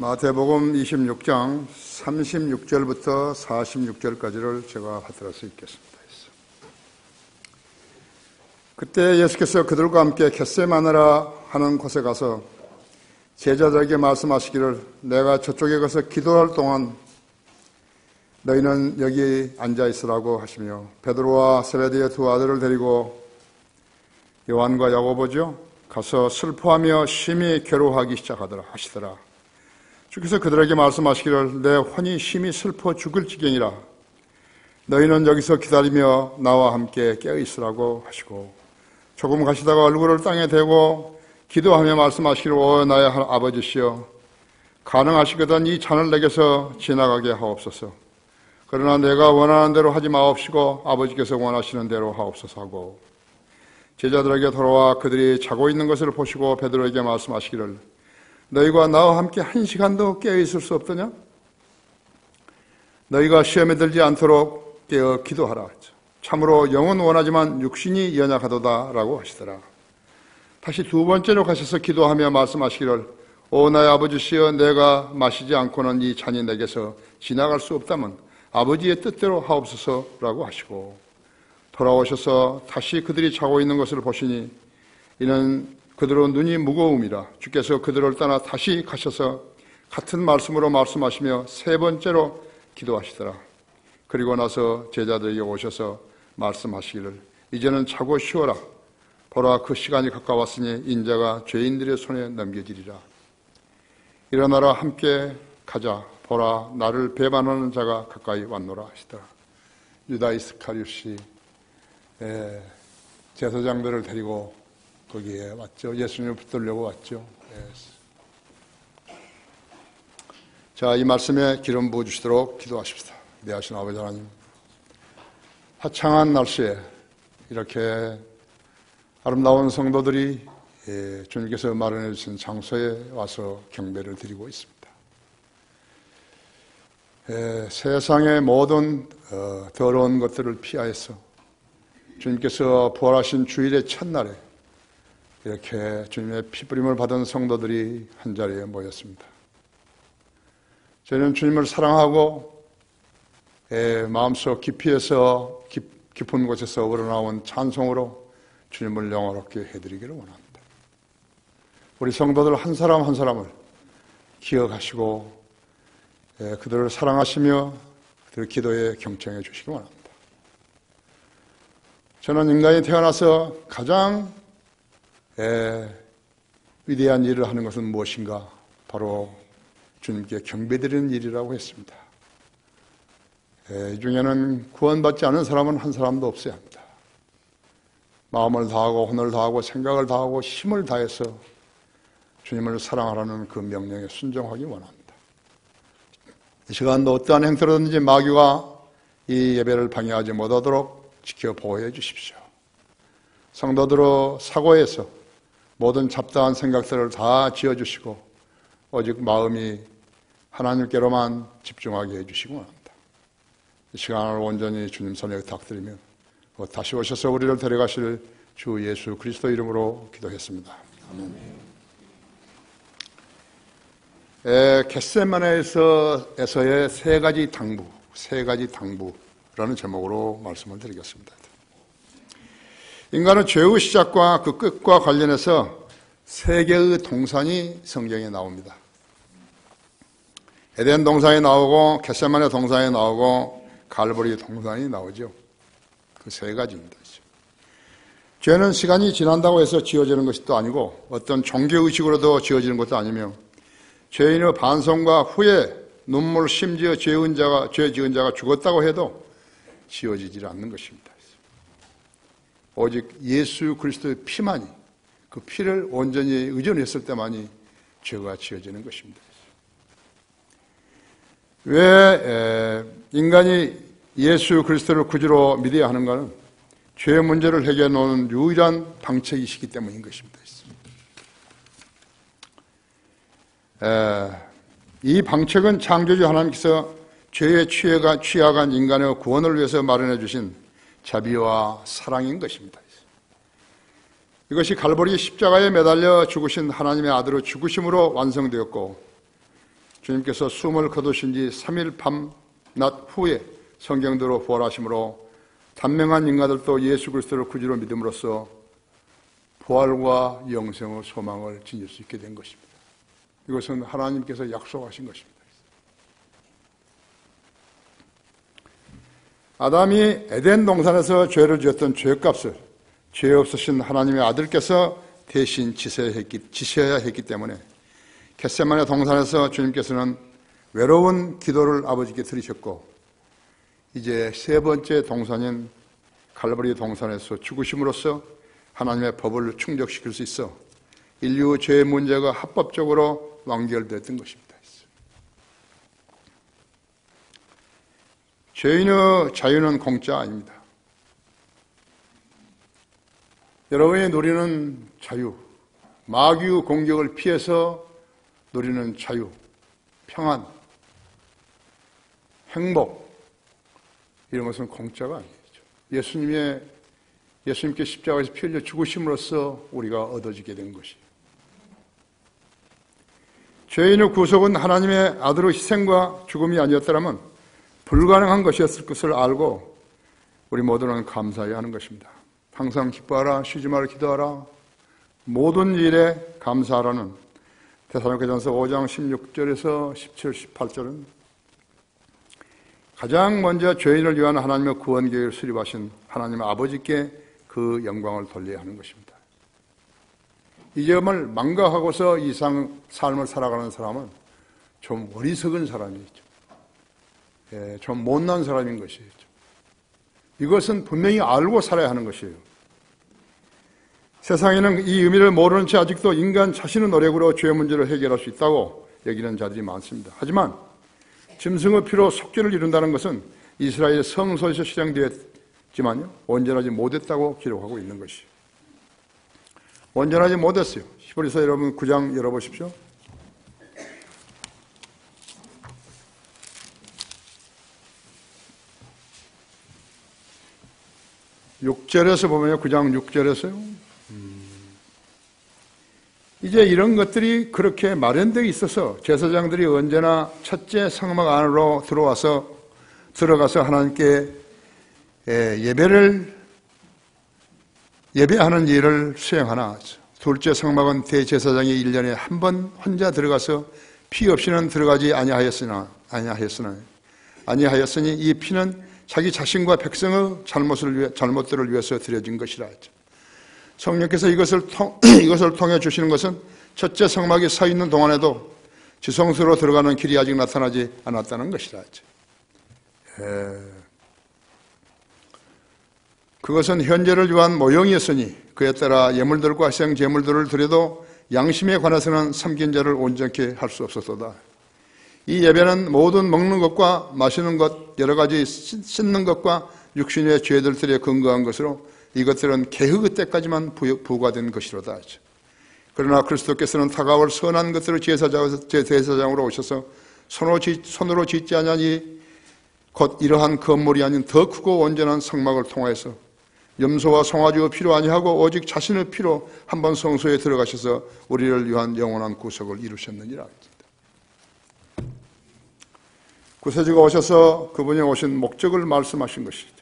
마태복음 26장 36절부터 46절까지를 제가 받들어 수 있겠습니다. 그때 예수께서 그들과 함께 겟세마네라 하는 곳에 가서 제자들에게 말씀하시기를, 내가 저쪽에 가서 기도할 동안 너희는 여기 앉아 있으라고 하시며, 베드로와 세베대의 두 아들을 데리고 요한과 야고보죠, 가서 슬퍼하며 심히 괴로워하기 하시더라. 주께서 그들에게 말씀하시기를, 내 혼이 심히 슬퍼 죽을 지경이라. 너희는 여기서 기다리며 나와 함께 깨어있으라고 하시고, 조금 가시다가 얼굴을 땅에 대고 기도하며 말씀하시기를, 오 나의 아버지시여, 가능하시거든 이 잔을 내게서 지나가게 하옵소서. 그러나 내가 원하는 대로 하지 마옵시고 아버지께서 원하시는 대로 하옵소서 하고, 제자들에게 돌아와 그들이 자고 있는 것을 보시고 베드로에게 말씀하시기를, 너희가 나와 함께 한 시간도 깨어있을 수 없더냐? 너희가 시험에 들지 않도록 깨어 기도하라. 참으로 영은 원하지만 육신이 연약하도다 라고 하시더라. 다시 두 번째로 가셔서 기도하며 말씀하시기를, 오 나의 아버지시여, 내가 마시지 않고는 이 잔이 내게서 지나갈 수 없다면 아버지의 뜻대로 하옵소서라고 하시고, 돌아오셔서 다시 그들이 자고 있는 것을 보시니 이는 그들은 눈이 무거움이라. 주께서 그들을 떠나 다시 가셔서 같은 말씀으로 말씀하시며 세 번째로 기도하시더라. 그리고 나서 제자들에게 오셔서 말씀하시기를, 이제는 자고 쉬어라. 보라, 그 시간이 가까웠으니 인자가 죄인들의 손에 넘겨지리라. 일어나라, 함께 가자. 보라, 나를 배반하는 자가 가까이 왔노라 하시더라. 유다 이스카리ot이 제사장들을 데리고 거기에 왔죠. 예수님을 붙들려고 왔죠. 자, 이 말씀에 기름 부어주시도록 기도하십시다. 위대하신 아버지 하나님, 화창한 날씨에 이렇게 아름다운 성도들이 주님께서 마련해 주신 장소에 와서 경배를 드리고 있습니다. 세상의 모든 더러운 것들을 피하여서 주님께서 부활하신 주일의 첫날에 이렇게 주님의 피부림을 받은 성도들이 한자리에 모였습니다. 저희는 주님을 사랑하고 마음속 깊이에서 깊은 곳에서 우러나온 찬송으로 주님을 영화롭게 해드리기를 원합니다. 우리 성도들 한 사람 한 사람을 기억하시고 그들을 사랑하시며 그들의 기도에 경청해 주시기 원합니다. 저는 인간이 태어나서 가장 위대한 일을 하는 것은 무엇인가? 바로 주님께 경배드리는 일이라고 했습니다. 이 중에는 구원받지 않은 사람은 한 사람도 없어야 합니다. 마음을 다하고 혼을 다하고 생각을 다하고 힘을 다해서 주님을 사랑하라는 그 명령에 순종하기 원합니다. 이 시간도 어떠한 행태로든지 마귀가 이 예배를 방해하지 못하도록 지켜 보호해 주십시오. 성도들의 사고에서 모든 잡다한 생각들을 다 지어주시고 오직 마음이 하나님께로만 집중하게 해주시기 원합니다. 이 시간을 온전히 주님 손에 의탁드리며 다시 오셔서 우리를 데려가실 주 예수 그리스도 이름으로 기도했습니다. 아멘. 겟세마네에서의 세 가지 당부라는 제목으로 말씀을 드리겠습니다. 인간은 죄의 시작과 그 끝과 관련해서 세 개의 동산이 성경에 나옵니다. 에덴 동산이 나오고 겟세마네 동산이 나오고 갈보리 동산이 나오죠. 그 세 가지입니다. 죄는 시간이 지난다고 해서 지어지는 것이 또 아니고 어떤 종교의식으로도 지어지는 것도 아니며 죄인의 반성과 후회, 눈물, 심지어 죄 지은 자가 죽었다고 해도 지어지지 않는 것입니다. 오직 예수 그리스도의 피만이, 그 피를 온전히 의존했을 때만이 죄가 지어지는 것입니다. 왜 인간이 예수 그리스도를 구주로 믿어야 하는가는 죄의 문제를 해결해 놓는 유일한 방책이시기 때문인 것입니다. 이 방책은 창조주 하나님께서 죄에 취약한 인간의 구원을 위해서 마련해 주신 자비와 사랑인 것입니다. 이것이 갈보리 십자가에 매달려 죽으신 하나님의 아들의 죽으심으로 완성되었고, 주님께서 숨을 거두신 지 3일 밤낮 후에 성경대로 부활하심으로 단명한 인간들도 예수 그리스도를 구주로 믿음으로써 부활과 영생의 소망을 지닐 수 있게 된 것입니다. 이것은 하나님께서 약속하신 것입니다. 아담이 에덴 동산에서 죄를 지었던 죄값을 죄 없으신 하나님의 아들께서 대신 지셔야 했기 때문에 겟세마네 동산에서 주님께서는 외로운 기도를 아버지께 드리셨고, 이제 세 번째 동산인 갈보리 동산에서 죽으심으로써 하나님의 법을 충족시킬 수 있어 인류 죄의 문제가 합법적으로 완결됐던 것입니다. 죄인의 자유는 공짜 아닙니다. 여러분이 누리는 자유, 마귀의 공격을 피해서 누리는 자유, 평안, 행복, 이런 것은 공짜가 아니죠. 예수님께 십자가에서 피 흘려 죽으심으로써 우리가 얻어지게 된 것이에요. 죄인의 구속은 하나님의 아들의 희생과 죽음이 아니었더라면 불가능한 것이었을 것을 알고 우리 모두는 감사해야 하는 것입니다. 항상 기뻐하라, 쉬지 말아 기도하라, 모든 일에 감사하라는 데살로니가전서 5장 16절에서 17, 18절은 가장 먼저 죄인을 위한 하나님의 구원 계획을 수립하신 하나님 아버지께 그 영광을 돌려야 하는 것입니다. 이 점을 망각하고서 이상 삶을 살아가는 사람은 좀 어리석은 사람이죠. 좀 못난 사람인 것이죠. 이것은 분명히 알고 살아야 하는 것이에요. 세상에는 이 의미를 모르는 채 아직도 인간 자신의 노력으로 죄 문제를 해결할 수 있다고 여기는 자들이 많습니다. 하지만 짐승의 피로 속죄를 이룬다는 것은 이스라엘 성소에서 실행되었지만요, 온전하지 못했다고 기록하고 있는 것이에요. 온전하지 못했어요. 히브리서 여러분 9장 열어보십시오. 6절에서 보면요, 9장 6절에서요. 이제 이런 것들이 그렇게 마련되어 있어서 제사장들이 언제나 첫째 성막 안으로 들어가서 하나님께 예배하는 일을 수행하나, 둘째 성막은 대제사장이 1년에 한 번 혼자 들어가서 피 없이는 들어가지 아니하였으니 이 피는 자기 자신과 백성의 잘못들을 위해서 드려진 것이라 했죠. 성령께서 이것을 통해 주시는 것은 첫째 성막이 서 있는 동안에도 지성소로 들어가는 길이 아직 나타나지 않았다는 것이라 했죠. 그것은 현재를 위한 모형이었으니 그에 따라 예물들과 희생 제물들을 드려도 양심에 관해서는 섬긴 자를 온전케 할 수 없었도다. 이 예배는 모든 먹는 것과 마시는 것, 여러 가지 씻는 것과 육신의 죄들에 근거한 것으로 이것들은 개혁의 때까지만 부과된 것이로다. 그러나 그리스도께서는 다가올 선한 것들을 제사장으로 오셔서 손으로 짓지 아니하니 곧 이러한 건물이 아닌 더 크고 온전한 성막을 통하여서 염소와 송아지의 피로 아니하고 오직 자신의 피로 한번 성소에 들어가셔서 우리를 위한 영원한 구속을 이루셨느니라. 구세주가 오셔서 그분이 오신 목적을 말씀하신 것이죠.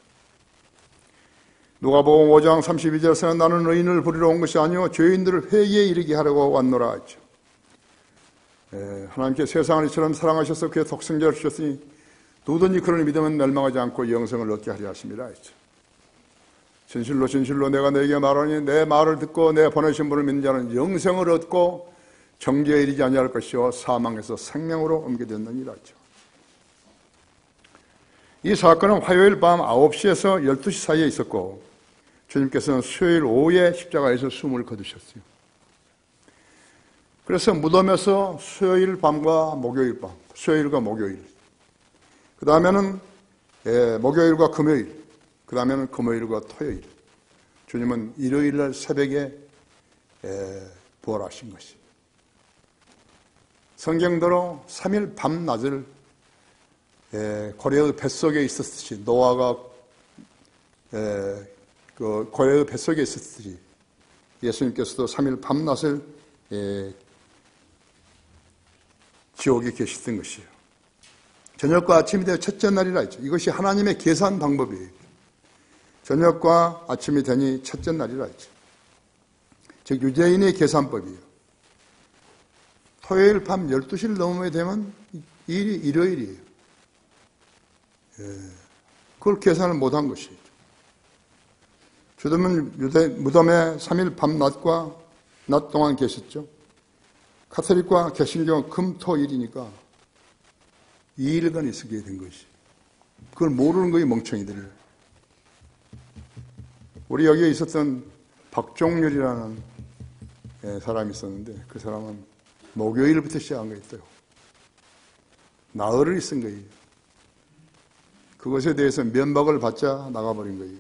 누가복음 5장 32절에서는 나는 의인을 부리러 온 것이 아니요 죄인들을 회개에 이르게 하려고 왔노라 했죠. 하나님께 세상을 이처럼 사랑하셔서 그의 독생자를 주셨으니 누구든지 그를 믿으면 멸망하지 않고 영생을 얻게 하려 하심이라 했죠. 진실로 진실로 내가 너에게 말하니 내 말을 듣고 내 보내신 분을 믿는 자는 영생을 얻고 정죄에 이르지 아니할 것이요 사망에서 생명으로 옮겨졌느니라 했죠. 이 사건은 화요일 밤 9시에서 12시 사이에 있었고 주님께서는 수요일 오후에 십자가에서 숨을 거두셨어요. 그래서 무덤에서 수요일 밤과 목요일 밤, 수요일과 목요일, 그 다음에는 목요일과 금요일, 그 다음에는 금요일과 토요일, 주님은 일요일날 새벽에 부활하신 것이에요. 성경대로 3일 밤낮을 고래의 뱃속에 있었듯이, 노아가 그 고래의 뱃속에 있었듯이 예수님께서도 3일 밤낮을 지옥에 계셨던 것이에요. 저녁과 아침이 되어 첫째 날이라 했죠. 이것이 하나님의 계산 방법이에요. 저녁과 아침이 되니 첫째 날이라 했죠. 즉 유대인의 계산법이에요. 토요일 밤 12시를 넘어야 되면 일이 일요일이에요. 그걸 계산을 못한 것이죠. 주님은 무덤에 3일 밤낮과 낮 동안 계셨죠. 카톨릭과 개신교는 금, 토, 일이니까 2일간 있게 된 것이. 그걸 모르는 거예요, 멍청이들을. 우리 여기에 있었던 박종렬이라는 사람이 있었는데 그 사람은 목요일부터 시작한 거였어요. 나흘을 쓴 거예요. 그것에 대해서 면박을 받자 나가버린 거예요.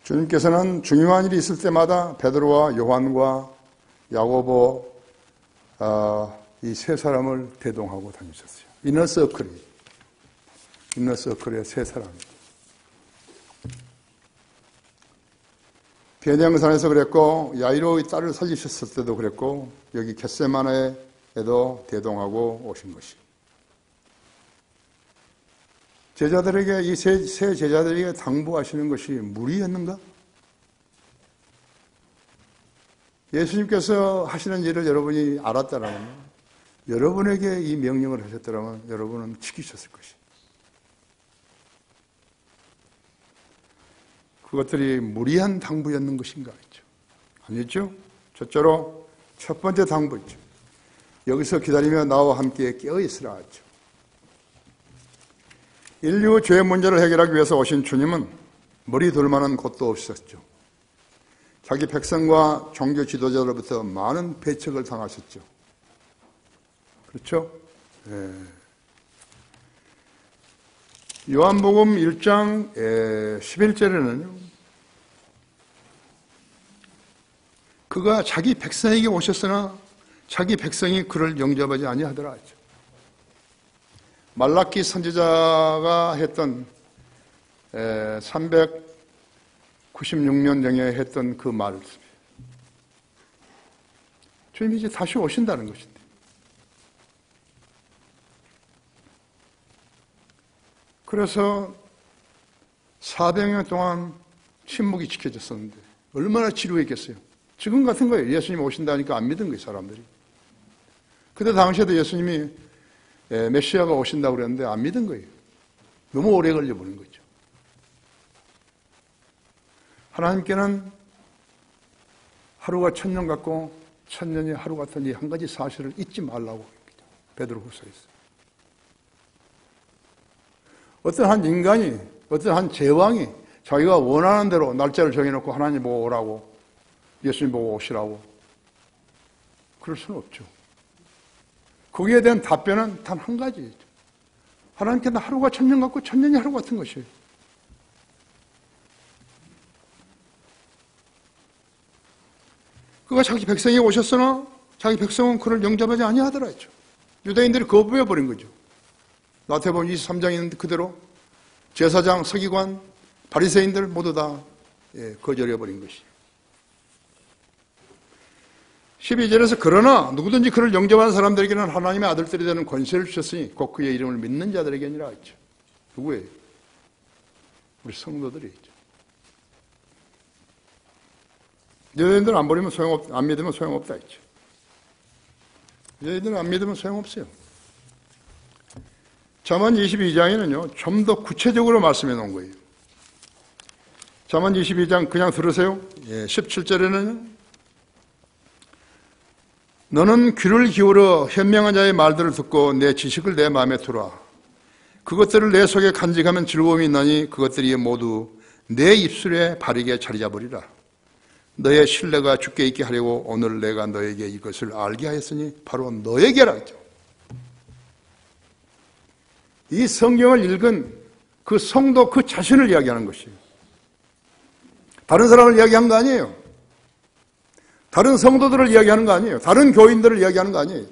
주님께서는 중요한 일이 있을 때마다 베드로와 요한과 야고보 이 세 사람을 대동하고 다니셨어요. 이너서클의 세 사람. 베냐상산에서 그랬고 야이로의 딸을 살리셨을 때도 그랬고 여기 겟세마네에도 대동하고 오신 것이. 제자들에게 이 세 제자들에게 당부하시는 것이 무리였는가? 예수님께서 하시는 일을 여러분이 알았다라면 여러분에게 이 명령을 하셨더라면 여러분은 지키셨을 것이. 그것들이 무리한 당부였는 것인가 했죠. 아니죠. 첫째로 첫 번째 당부였죠. 여기서 기다리며 나와 함께 깨어있으라 했죠. 인류 죄 문제를 해결하기 위해서 오신 주님은 머리 둘 만한 곳도 없으셨죠. 자기 백성과 종교 지도자로부터 많은 배척을 당하셨죠. 그렇죠? 요한복음 1장 11절에는요. 그가 자기 백성에게 오셨으나 자기 백성이 그를 영접하지 아니하더라 했죠. 말라키 선지자가 했던 396년경에 했던 그 말, 주님이 이제 다시 오신다는 것인데 그래서 400년 동안 침묵이 지켜졌었는데 얼마나 지루했겠어요. 지금 같은 거예요. 예수님 오신다니까 안 믿은 거예요, 사람들이. 그때 당시에도 예수님이 메시아가 오신다고 그랬는데 안 믿은 거예요. 너무 오래 걸려버린 거죠. 하나님께는 하루가 1000년 같고 1000년이 하루 같은 이 한 가지 사실을 잊지 말라고 합니다. 베드로후서에서. 어떤 한 인간이, 어떤 한 제왕이 자기가 원하는 대로 날짜를 정해놓고 하나님 보고 오라고, 예수님 보고 오시라고. 그럴 수는 없죠. 거기에 대한 답변은 단 한 가지죠. 하나님께는 하루가 1000년 같고 1000년이 하루 같은 것이에요. 그가 자기 백성에게 오셨으나 자기 백성은 그를 영접하지 아니하더라 했죠. 유대인들이 거부해버린 거죠. 마태복음 23장에 있는데 그대로 제사장, 서기관, 바리새인들 모두 다 거절해버린 것이. 12절에서 그러나 누구든지 그를 영접하는 사람들에게는 하나님의 아들들이 되는 권세를 주셨으니 곧 그의 이름을 믿는 자들에게니라 했죠. 누구예요? 우리 성도들이죠. 유대인들은 안 믿으면 소용없다 했죠. 유대인들은 안 믿으면 소용없어요. 잠언 22장에는요, 좀 더 구체적으로 말씀해 놓은 거예요. 잠언 22장 그냥 들으세요. 17절에는 너는 귀를 기울여 현명한 자의 말들을 듣고 내 지식을 내 마음에 두라. 그것들을 내 속에 간직하면 즐거움이 있나니 그것들이 모두 내 입술에 바르게 자리 잡으리라. 너의 신뢰가 주께 있게 하려고 오늘 내가 너에게 이것을 알게 하였으니 바로 너에게라 했죠. 이 성경을 읽은 그 성도 그 자신을 이야기하는 것이에요. 다른 사람을 이야기한 거 아니에요. 다른 성도들을 이야기하는 거 아니에요. 다른 교인들을 이야기하는 거 아니에요.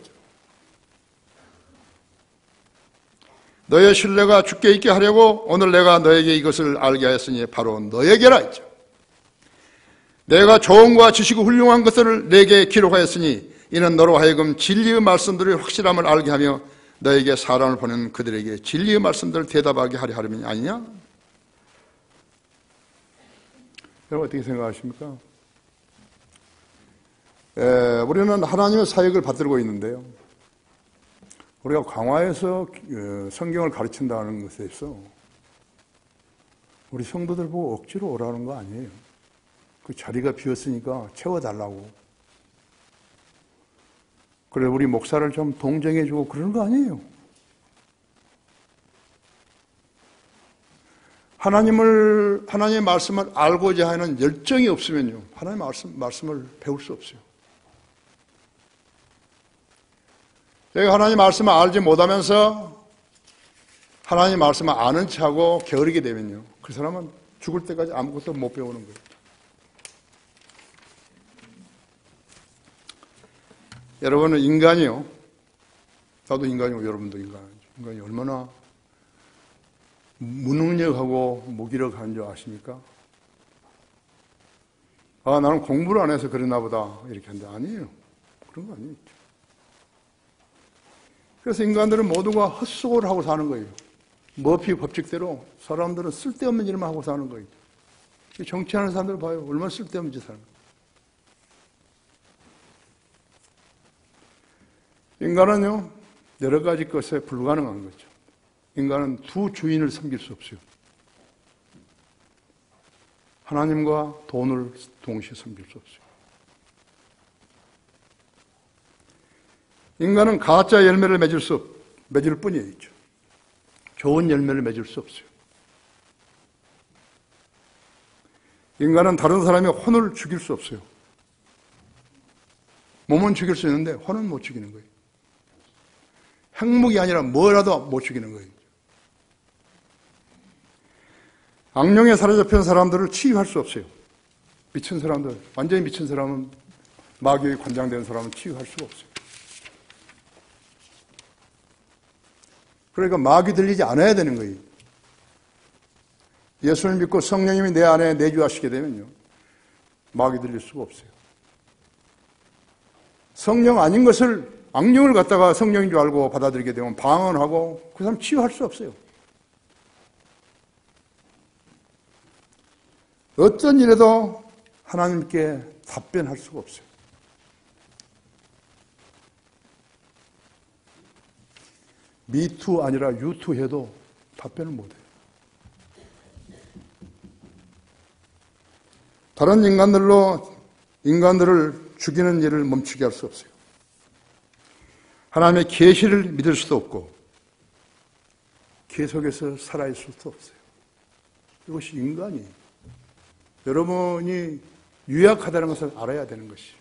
너의 신뢰가 주께 있게 하려고 오늘 내가 너에게 이것을 알게 하였으니 바로 너에게라 했죠. 내가 좋은과 지식이 훌륭한 것을 내게 기록하였으니 이는 너로 하여금 진리의 말씀들의 확실함을 알게 하며 너에게 사람을 보낸 그들에게 진리의 말씀들을 대답하게 하려 함이 아니냐? 여러분 어떻게 생각하십니까? 우리는 하나님의 사역을 받들고 있는데요. 우리가 강화해서 성경을 가르친다는 것에 있어 우리 성도들 보고 억지로 오라는 거 아니에요. 그 자리가 비었으니까 채워달라고. 그래 우리 목사를 좀 동정해주고 그러는 거 아니에요. 하나님의 말씀을 알고자 하는 열정이 없으면요, 하나님의 말씀을 배울 수 없어요. 저희가 하나님 말씀을 알지 못하면서 하나님 말씀을 아는 척하고 게으르게 되면요, 그 사람은 죽을 때까지 아무것도 못 배우는 거예요. 여러분은 인간이요, 나도 인간이고 여러분도 인간이죠. 인간이 얼마나 무능력하고 무기력한 줄 아십니까? 아, 나는 공부를 안 해서 그랬나 보다 이렇게 하는데 아니에요. 그런 거 아니에요. 그래서 인간들은 모두가 헛수고를 하고 사는 거예요. 머피 법칙대로 사람들은 쓸데없는 일만 하고 사는 거예요. 정치하는 사람들 봐요. 얼마나 쓸데없는 짓 하는 거예요. 인간은요, 여러 가지 것에 불가능한 거죠. 인간은 두 주인을 섬길 수 없어요. 하나님과 돈을 동시에 섬길 수 없어요. 인간은 가짜 열매를 맺을 뿐이에요. 좋은 열매를 맺을 수 없어요. 인간은 다른 사람의 혼을 죽일 수 없어요. 몸은 죽일 수 있는데 혼은 못 죽이는 거예요. 핵무기 아니라 뭐라도 못 죽이는 거예요. 악령에 사로잡힌 사람들을 치유할 수 없어요. 미친 사람들, 완전히 미친 사람은, 마귀에 관장된 사람은 치유할 수가 없어요. 그러니까 마귀 들리지 않아야 되는 거예요. 예수를 믿고 성령님이 내 안에 내주하시게 되면요, 마귀 들릴 수가 없어요. 성령 아닌 것을, 악령을 갖다가 성령인 줄 알고 받아들이게 되면 방언하고 그 사람 치유할 수 없어요. 어떤 일에도 하나님께 답변할 수가 없어요. 미투 아니라 유투 해도 답변을 못해요. 다른 인간들을 죽이는 일을 멈추게 할 수 없어요. 하나님의 계시를 믿을 수도 없고 계속해서 살아있을 수도 없어요. 이것이 인간이에요. 여러분이 유약하다는 것을 알아야 되는 것이에요.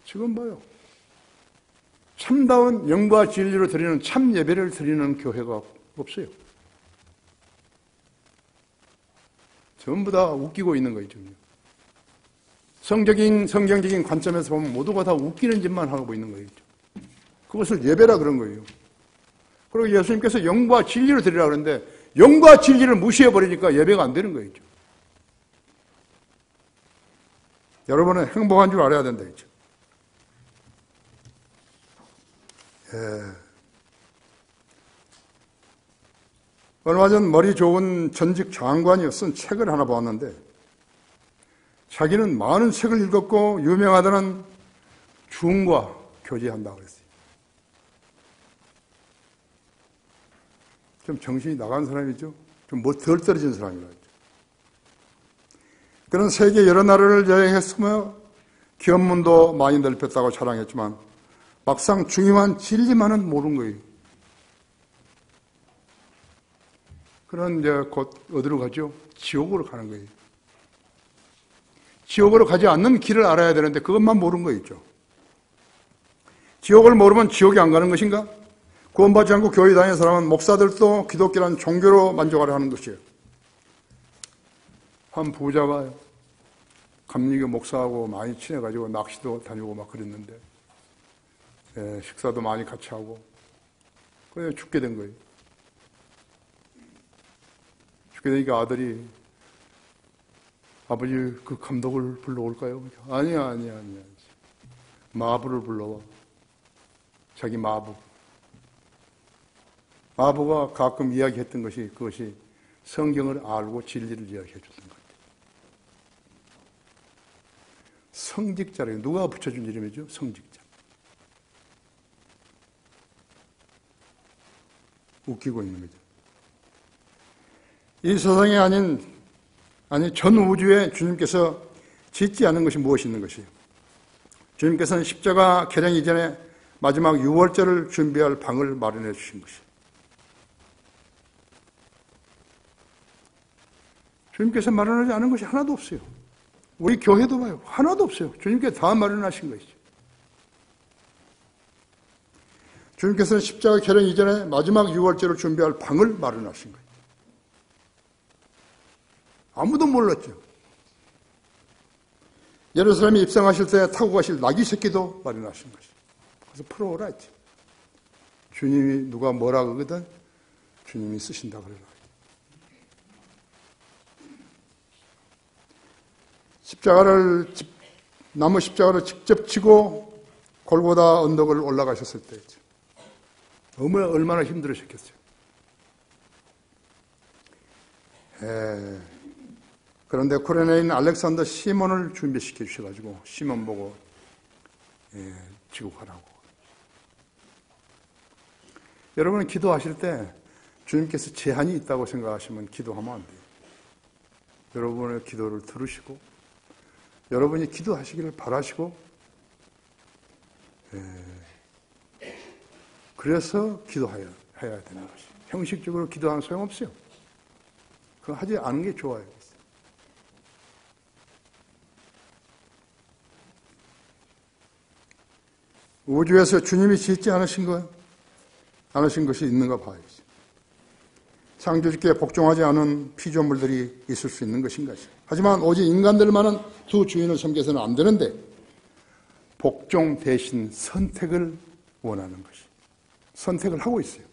지금 봐요. 참다운 영과 진리로 드리는 참 예배를 드리는 교회가 없어요. 전부 다 웃기고 있는 거예요, 지금. 성경적인 관점에서 보면 모두가 다 웃기는 짓만 하고 있는 거예요. 그것을 예배라 그런 거예요. 그리고 예수님께서 영과 진리로 드리라 그러는데 영과 진리를 무시해버리니까 예배가 안 되는 거예요. 여러분은 행복한 줄 알아야 된다. 얼마 전 머리 좋은 전직 장관이 쓴 책을 하나 보았는데 자기는 많은 책을 읽었고 유명하다는 중과 교제한다고 그랬어요. 좀 정신이 나간 사람이죠. 좀 덜 떨어진 사람이라 했죠. 그는 세계 여러 나라를 여행했으며 기업문도 많이 넓혔다고 자랑했지만 막상 중요한 진리만은 모르는 거예요. 그는 이제 곧 어디로 가죠? 지옥으로 가는 거예요. 지옥으로 가지 않는 길을 알아야 되는데 그것만 모르는 거 있죠. 지옥을 모르면 지옥에 안 가는 것인가? 구원받지 않고 교회 다니는 사람은 목사들도 기독교라는 종교로 만족하려 하는 것이에요. 한 부자가 감리교 목사하고 많이 친해가지고 낚시도 다니고 막 그랬는데 식사도 많이 같이 하고 그래서 죽게 된 거예요. 죽게 되니까 아들이 아버지 그 감독을 불러올까요? 아니야. 마부를 불러와. 자기 마부. 마부가 가끔 이야기했던 것이 그것이 성경을 알고 진리를 이야기해 주던 것 같아요. 성직자래요. 누가 붙여준 이름이죠? 성직자. 웃기고 있는 거죠. 이 세상에 아니 전 우주에 주님께서 짓지 않은 것이 무엇이 있는 것이에요? 주님께서는 십자가 계량 이전에 마지막 6월절을 준비할 방을 마련해 주신 것이에요. 주님께서 마련하지 않은 것이 하나도 없어요. 우리 교회도 봐요. 하나도 없어요. 주님께서 다 마련하신 것이죠. 주님께서는 십자가 계량 이전에 마지막 6월절을 준비할 방을 마련하신 거예요. 아무도 몰랐죠. 예루살렘에 입성하실 때 타고 가실 나귀 새끼도 마련하신 것이죠. 그래서 풀어오라 했죠. 주님이 누가 뭐라 그러거든 주님이 쓰신다 그러라. 나무 십자가를 직접 지고 골고다 언덕을 올라가셨을 때죠. 얼마나 힘들으셨겠어요. 그런데 쿠레네에 있는 알렉산더 시몬을 준비시켜 주셔가지고 시몬 보고 지고 가라고. 여러분은 기도하실 때 주님께서 제한이 있다고 생각하시면 기도하면 안 돼요. 여러분의 기도를 들으시고 여러분이 기도하시기를 바라시고 그래서 기도해야 되는 것이. 형식적으로 기도하는 소용없어요. 그거 하지 않은 게 좋아요. 우주에서 주님이 짓지 않으신 것이 있는가 봐야지. 창조주께 복종하지 않은 피조물들이 있을 수 있는 것인가. 하지만 오직 인간들만은 두 주인을 섬겨서는 안 되는데 복종 대신 선택을 원하는 것이. 선택을 하고 있어요.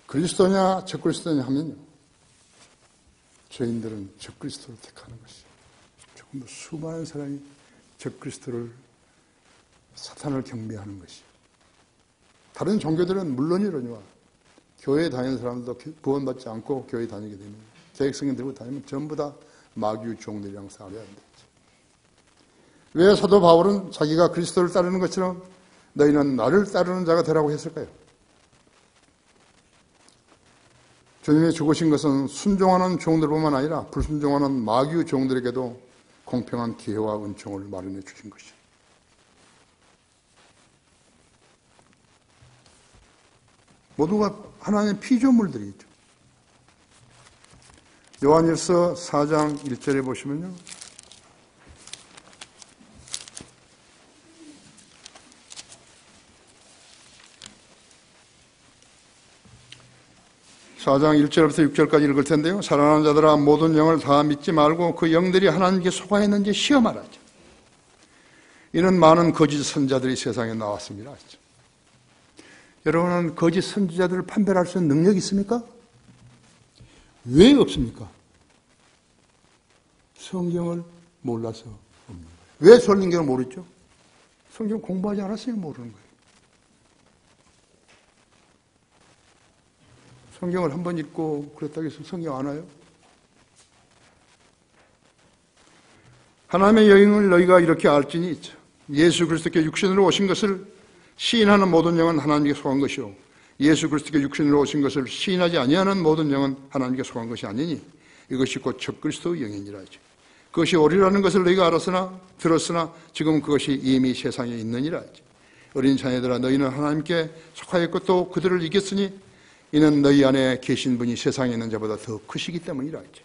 그리스도냐 적그리스도냐 하면요. 저희들은 적그리스도를 택하는 것이죠. 조금 더 수많은 사람이 적그리스도를 사탄을 경배하는 것이죠. 다른 종교들은 물론이로니와 교회에 다니는 사람들도 구원받지 않고 교회에 다니게 되면 계획성경 들고 다니면 전부 다 마귀의 종들이랑 싸워야 한다. 왜 사도 바울은 자기가 그리스도를 따르는 것처럼 너희는 나를 따르는 자가 되라고 했을까요? 주님이 죽으신 것은 순종하는 종들뿐만 아니라 불순종하는 마귀의 종들에게도 공평한 기회와 은총을 마련해 주신 것이죠. 모두가 하나님의 피조물들이죠. 요한일서 4장 1절에 보시면요. (4장) 1절부터 6절까지 읽을 텐데요. 사랑하는 자들아 모든 영을 다 믿지 말고 그 영들이 하나님께 속하였는지 시험하라. 이는 많은 거짓 선자들이 세상에 나왔습니다. 여러분은 거짓 선지자들을 판별할 수 있는 능력이 있습니까? 왜 없습니까? 성경을 몰라서 없는 거예요. 왜 성경을 모르죠? 성경 공부하지 않았으니 모르는 거예요. 성경을 한 번 읽고 그랬다고 해서 성경 안 와요? 하나님의 영을 너희가 이렇게 알지니 있죠. 예수 그리스도께 육신으로 오신 것을 시인하는 모든 영은 하나님께 속한 것이요 예수 그리스도께 육신으로 오신 것을 시인하지 아니하는 모든 영은 하나님께 속한 것이 아니니 이것이 곧 적그리스도의 영이니라 하죠. 그것이 오리라는 것을 너희가 들었으나 지금 그것이 이미 세상에 있느니라 하죠. 어린 자녀들아 너희는 하나님께 속하였고 또 그들을 이겼으니 이는 너희 안에 계신 분이 세상에 있는 자보다 더 크시기 때문이라 하죠.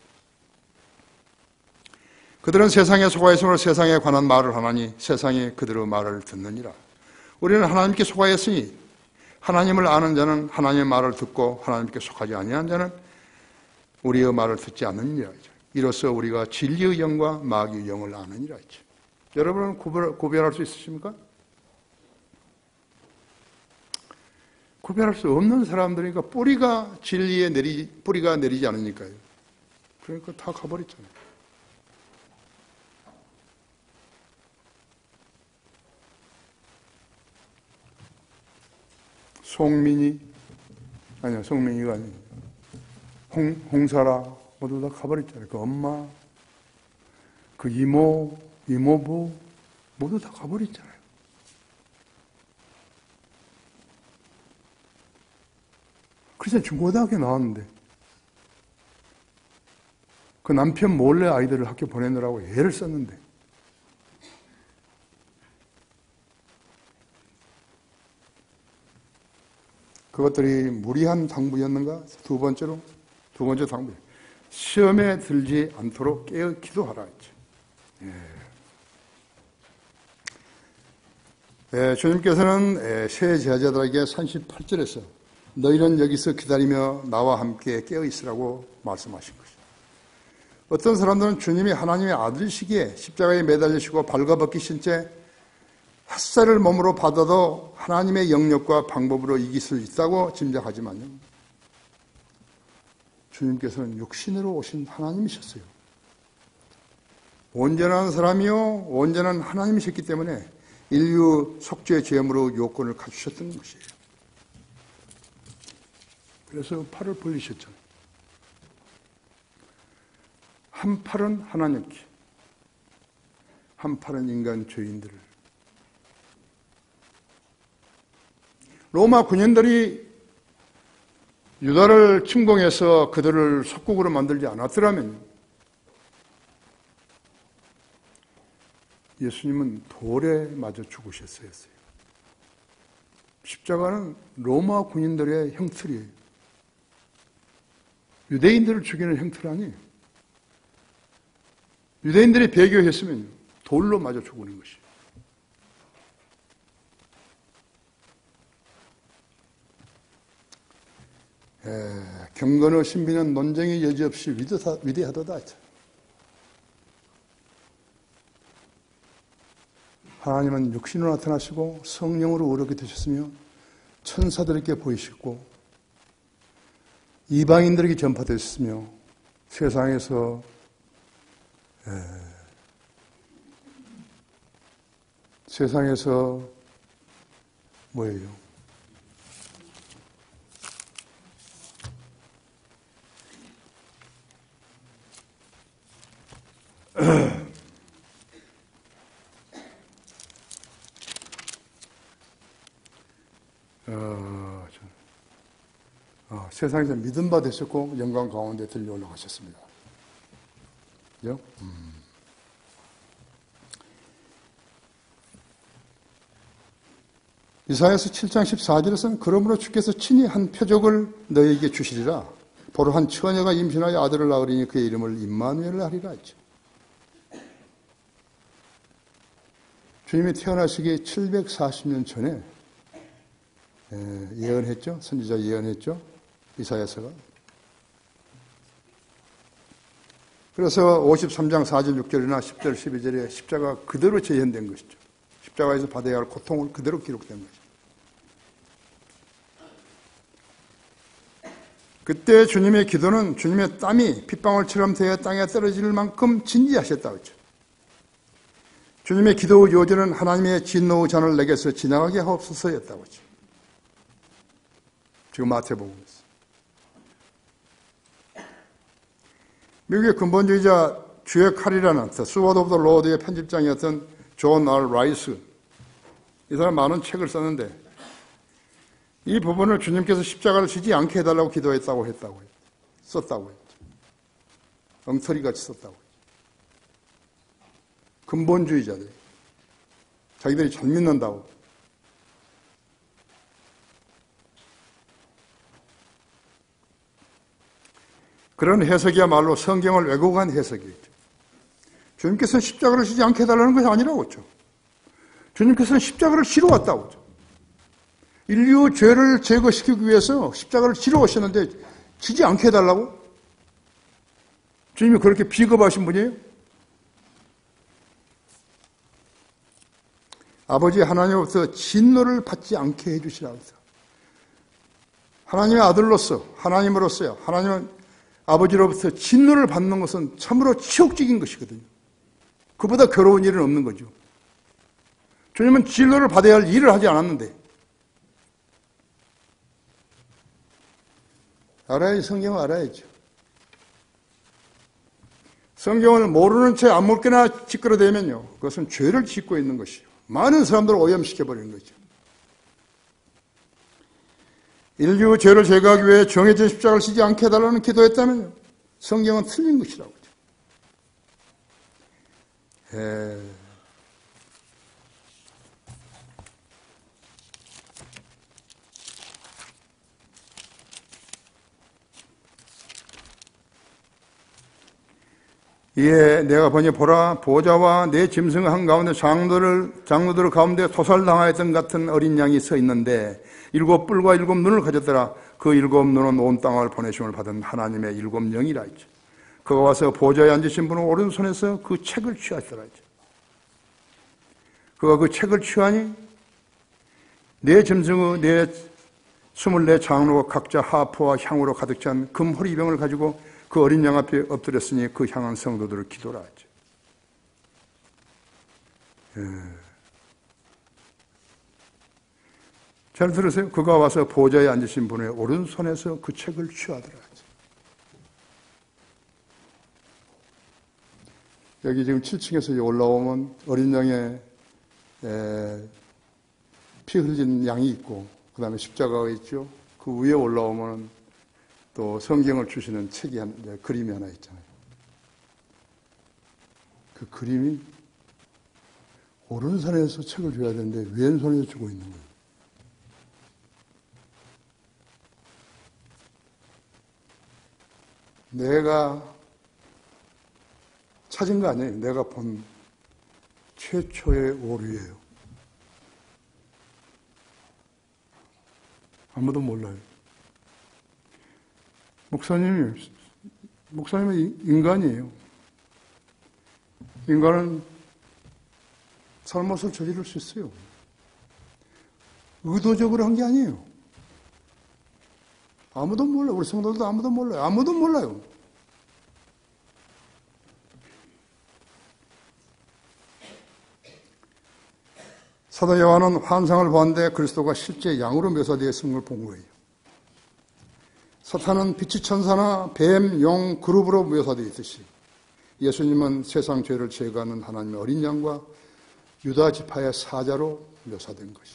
그들은 세상에 속하였으므로 세상에 관한 말을 하나니 세상이 그들의 말을 듣느니라. 우리는 하나님께 속하였으니 하나님을 아는 자는 하나님의 말을 듣고 하나님께 속하지 아니한 자는 우리의 말을 듣지 않느니라. 이로써 우리가 진리의 영과 마귀의 영을 아느니라. 여러분은 구별할 수 있으십니까? 구별할 수 없는 사람들이니까 뿌리가 뿌리가 내리지 않으니까요. 그러니까 다 가버렸잖아요. 송민이가 아니에요. 홍사라 모두 다 가버렸잖아요. 그 엄마, 그 이모, 이모부 모두 다 가버렸잖아요. 그래서 중고등학교 나왔는데 그 남편 몰래 아이들을 학교 보내느라고 애를 썼는데 그것들이 무리한 당부였는가? 두 번째 당부. 시험에 들지 않도록 깨어 기도하라 했죠. 주님께서는 새 제자들에게 38절에서 너희는 여기서 기다리며 나와 함께 깨어 있으라고 말씀하신 것이죠. 어떤 사람들은 주님이 하나님의 아들이시기에 십자가에 매달리시고 발가벗기신 채 햇살을 몸으로 받아도 하나님의 영역과 방법으로 이길 수 있다고 짐작하지만요. 주님께서는 육신으로 오신 하나님이셨어요. 온전한 사람이요 온전한 하나님이셨기 때문에 인류 속죄 제물의 요건을 갖추셨던 것이에요. 그래서 팔을 벌리셨잖아요. 한 팔은 하나님께, 한 팔은 인간 죄인들을. 로마 군인들이 유다를 침공해서 그들을 속국으로 만들지 않았더라면 예수님은 돌에 맞아 죽으셨어야 했어요. 십자가는 로마 군인들의 형틀이에요. 유대인들을 죽이는 형틀 아니에요. 유대인들이 배교했으면 돌로 맞아 죽는 것이에요. 경건의 신비는 논쟁의 여지 없이 위대하도다. 하나님은 육신으로 나타나시고 성령으로 어렵게 되셨으며 천사들에게 보이시고 이방인들에게 전파되셨으며 세상에서 뭐예요? 세상에서 믿음 바 되셨고 영광 가운데 들려 올라가셨습니다. 그죠? 이사야서 7장 14절에서는 그러므로 주께서 친히 한 표적을 너희에게 주시리라. 보러 한 처녀가 임신하여 아들을 낳으리니 그의 이름을 임마누엘라 하리라 했죠. 주님이 태어나시기 740년 전에 예언했죠. 선지자 예언했죠. 이사야서가. 그래서 53장 4절 6절이나 10절 12절에 십자가 그대로 재현된 것이죠. 십자가에서 받아야 할 고통을 그대로 기록된 것이죠. 그때 주님의 기도는 주님의 땀이 핏방울처럼 되어 땅에 떨어질 만큼 진지하셨다고 했죠. 주님의 기도 요절은 하나님의 진노의 잔을 내게서 지나가게 하옵소서였다고 했죠. 지금 마태복음에서. 미국의 근본주의자 주의 칼이라는 The Sword of the Lord의 편집장이었던 존 R. 라이스. 이 사람 많은 책을 썼는데 이 부분을 주님께서 십자가를 지지 않게 해달라고 기도했다고 썼다고 했죠. 엉터리같이 썼다고 했죠. 근본주의자들. 자기들이 잘 믿는다고. 그런 해석이야말로 성경을 왜곡한 해석이었죠. 주님께서는 십자가를 지지 않게 해달라는 것이 아니라고 했죠. 주님께서는 십자가를 지러 왔다고 했죠. 인류 죄를 제거시키기 위해서 십자가를 지러 오셨는데 지지 않게 해달라고? 주님이 그렇게 비겁하신 분이에요? 아버지 하나님으로부터 진노를 받지 않게 해주시라고 했어요. 하나님의 아들로서, 하나님으로서요, 하나님은 아버지로부터 진노를 받는 것은 참으로 치욕적인 것이거든요. 그보다 괴로운 일은 없는 거죠. 주님은 진노를 받아야 할 일을 하지 않았는데, 알아야지, 성경을 알아야죠. 성경을 모르는 채 아무렇게나 찌끄러대면요, 그것은 죄를 짓고 있는 것이요, 많은 사람들을 오염시켜버리는 거죠. 인류 죄를 제거하기 위해 정해진 십자가를 지지 않게 해달라는 기도했다면요, 성경은 틀린 것이라고 하죠. 이에 내가 보니 보라, 보좌와 내 짐승 한가운데 장로들 가운데 토살당하였던 같은 어린 양이 서 있는데 7뿔과 7눈을 가졌더라. 그 7눈은 온 땅을 보내심을 받은 하나님의 7영이라 했죠. 그가 와서 보좌에 앉으신 분은 오른손에서 그 책을 취하시더라 했죠. 그가 그 책을 취하니 내 짐승의 내 24 장로가 각자 하프와 향으로 가득 찬 금 호리병을 가지고 그 어린 양 앞에 엎드렸으니 그 향한 성도들을 기도라 하죠. 잘 들으세요. 그가 와서 보좌에 앉으신 분의 오른손에서 그 책을 취하더라 하죠. 여기 지금 7층에서 올라오면 어린 양의 피 흘린 양이 있고 그 다음에 십자가가 있죠. 그 위에 올라오면 또 성경을 주시는 책이 그림이 하나 있잖아요. 그 그림이 오른손에서 책을 줘야 되는데 왼손에서 주고 있는 거예요. 내가 찾은 거 아니에요. 내가 본 최초의 오류예요. 아무도 몰라요. 목사님은 인간이에요. 인간은 잘못을 저지를 수 있어요. 의도적으로 한 게 아니에요. 아무도 몰라요. 우리 성도들도 아무도 몰라요. 아무도 몰라요. 사도 요한은 환상을 보았는데 그리스도가 실제 양으로 묘사되어 있는 걸 본 거예요. 사탄은 빛의 천사나 뱀, 용, 그룹으로 묘사되어 있듯이 예수님은 세상 죄를 제거하는 하나님의 어린 양과 유다 지파의 사자로 묘사된 것이.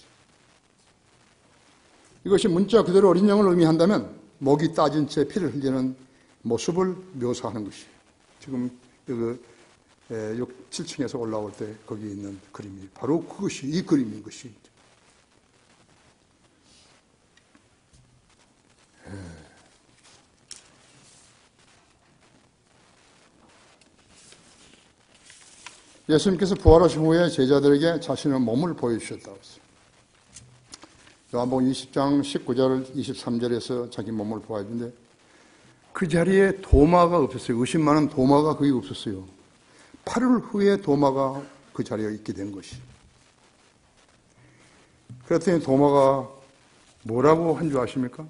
이것이 문자 그대로 어린 양을 의미한다면 목이 따진 채 피를 흘리는 모습을 묘사하는 것이에요. 지금 7층에서 올라올 때 거기 있는 그림이 바로 그것이 이 그림인 것이. 예수님께서 부활하신 후에 제자들에게 자신의 몸을 보여주셨다고 했어요. 요한복음 20장 19절 23절에서 자기 몸을 보여주는데 그 자리에 도마가 없었어요. 의심 많은 도마가 거기 없었어요. 8일 후에 도마가 그 자리에 있게 된 것이. 그랬더니 도마가 뭐라고 한 줄 아십니까?